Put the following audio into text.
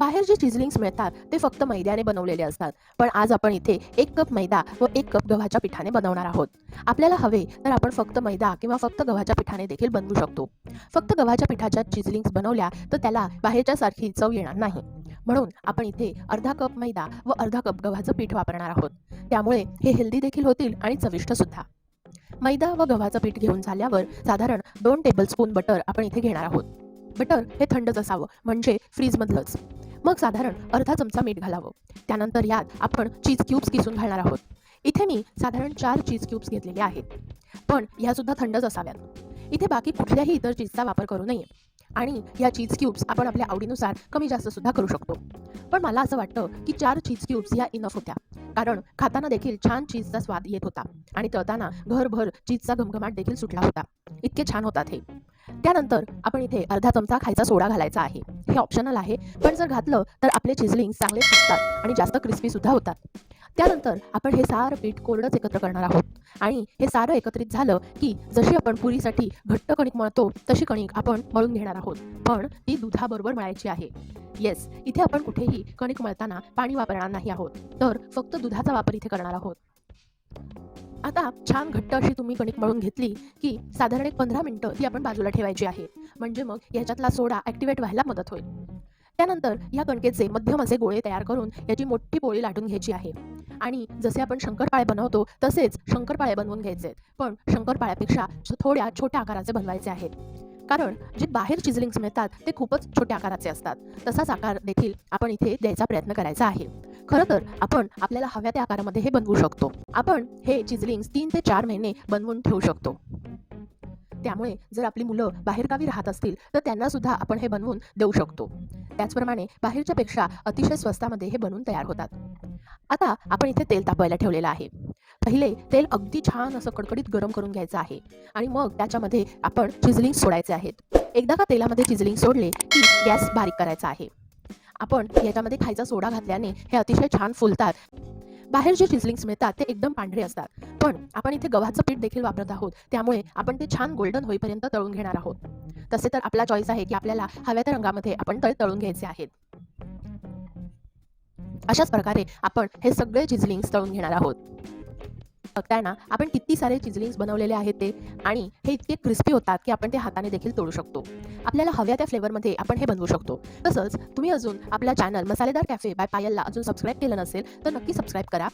बाहेर जे चिझलिंग्स मिळतात ते फक्त मैद्याने बनवलेले असतात. पण आज आपण इथे 1 कप मैदा व 1 कप गव्हाच्या पिठाने बनवणार आहोत. आपल्याला हवे तर आपण फक्त मैदा किंवा फक्त गव्हाच्या पिठाने देखील बनवू शकतो. फक्त गव्हाच्या पिठाच्या चिझलिंग्स बनवल्या तर त्याला बाहेरच्यासारखी चव येणार नाही. म्हणून आपण इथे अर्धा कप मैदा व अर्धा कप गव्हाचं पीठ वापरणार आहोत. त्यामुळे हे हेल्दी देखील होतील आणि चविष्ट सुद्धा. मैदा व गव्हाचं पीठ घेऊन झाल्यावर साधारण 2 टेबलस्पून बटर आपण इथे घेणार आहोत. बटर हे थंडच असावं, म्हणजे फ्रीजमधलंच. मग साधारण अर्धा चमचा मीठ घालावं. त्यानंतर यात आपण चीज क्यूब्स किसून घालणार आहोत. इथे मी साधारण 4 चीज क्यूब्स घेतलेले आहेत, पण ह्यासुद्धा थंडच असाव्यात. इथे बाकी कुठल्याही इतर चीजचा वापर करू नये आणि या चीज क्यूब्स आपण आपल्या आवडीनुसार कमी जास्त सुद्धा करू शकतो. पण मला असं वाटतं की 4 चीज क्यूब्स या इनफ होत्या, कारण खाताना देखील छान चीजचा स्वाद येत होता आणि तळताना घरभर चीजचा घमघमाट देखील सुटला होता. इतके छान होतात हे. त्यानंतर आपण इथे अर्धा चमचा खायचा सोडा घालायचा आहे. हे ऑप्शनल आहे, पण जर घातलं तर आपले चिझलिंग चांगले फुगतात आणि जास्त क्रिस्पी सुद्धा होतात. त्यानंतर आपण हे सारं पीठ कोरडंच एकत्र करणार आहोत आणि हे सारं एकत्रित झालं की जशी आपण पुरीसाठी घट्ट कणिक मळतो तशी कणिक आपण मळून घेणार आहोत, पण ती दुधाबरोबर मळायची आहे. येस, इथे आपण कुठेही कणिक मळताना पाणी वापरणार नाही आहोत, तर फक्त दुधाचा वापर इथे करणार आहोत. आता छान घट्ट अशी तुम्ही कणिक मळून घेतली की साधारण एक 15 मिनिटं ती आपण बाजूला ठेवायची आहे, म्हणजे मग ह्याच्यातला सोडा ॲक्टिवेट व्हायला मदत होईल. त्यानंतर या कणकेचे मध्यम असे गोळे तयार करून याची मोठी पोळी लाटून घ्यायची आहे आणि जसे आपण शंकरपाळे बनवतो तसेच शंकरपाळे बनवून घ्यायचे, पण शंकरपाळ्यापेक्षा थोड्या छोट्या आकाराचे बनवायचे आहेत. कारण जे बाहेर चिझलिंग्स मिळतात ते खूपच छोट्या आकाराचे असतात. तसाच आकार देखील आपण इथे द्यायचा प्रयत्न करायचा आहे. खरं तर आपण आपल्याला हव्या त्या आकारामध्ये हे बनवू शकतो. आपण हे चिझलिंग्स 3 ते 4 महिने बनवून ठेवू शकतो. त्यामुळे जर आपली मुलं बाहेरगावी राहत असतील तर त्यांना सुद्धा आपण हे बनवून देऊ शकतो. त्याचप्रमाणे बाहेरच्या पेक्षा अतिशय स्वस्तामध्ये हे बनवून तयार होतात. आता आपण इथे तेल तापवायला ठेवलेलं आहे. पहिले तेल अगदी छान असं कडकडीत गरम करून घ्यायचं आहे आणि मग त्याच्यामध्ये आपण चिझलिंग सोडायचे आहेत. एकदा का तेलामध्ये चिझलिंग सोडले की गॅस बारीक करायचा आहे. आपण याच्यामध्ये खायचा सोडा घातल्याने हे अतिशय छान फुलतात. बाहेर जे चिझलिंग्स मिळतात ते एकदम पांढरे असतात, पण आपण इथे गव्हाचं पीठ देखील वापरत आहोत, त्यामुळे आपण ते छान गोल्डन होईपर्यंत तळून घेणार आहोत. तसे तर आपला चॉईस आहे की आपल्याला हव्या त्या रंगामध्ये आपण तळून घ्यायचे आहेत. अशाच प्रकारे आपण हे सगळे चिझलिंग्स तळून घेणार आहोत. बघताय ना आपण किती सारे चिझलिंग्स बनवलेले आहेत ते, आणि हे इतके क्रिस्पी होतात की आपण ते हाताने देखील तोडू शकतो. आपल्याला हव्या त्या फ्लेवरमध्ये आपण हे बनवू शकतो. तसंच तुम्ही अजून आपला चॅनल मसालेदार कॅफे बाय पायलला अजून सबस्क्राईब केलं नसेल तर नक्की सबस्क्राईब करा.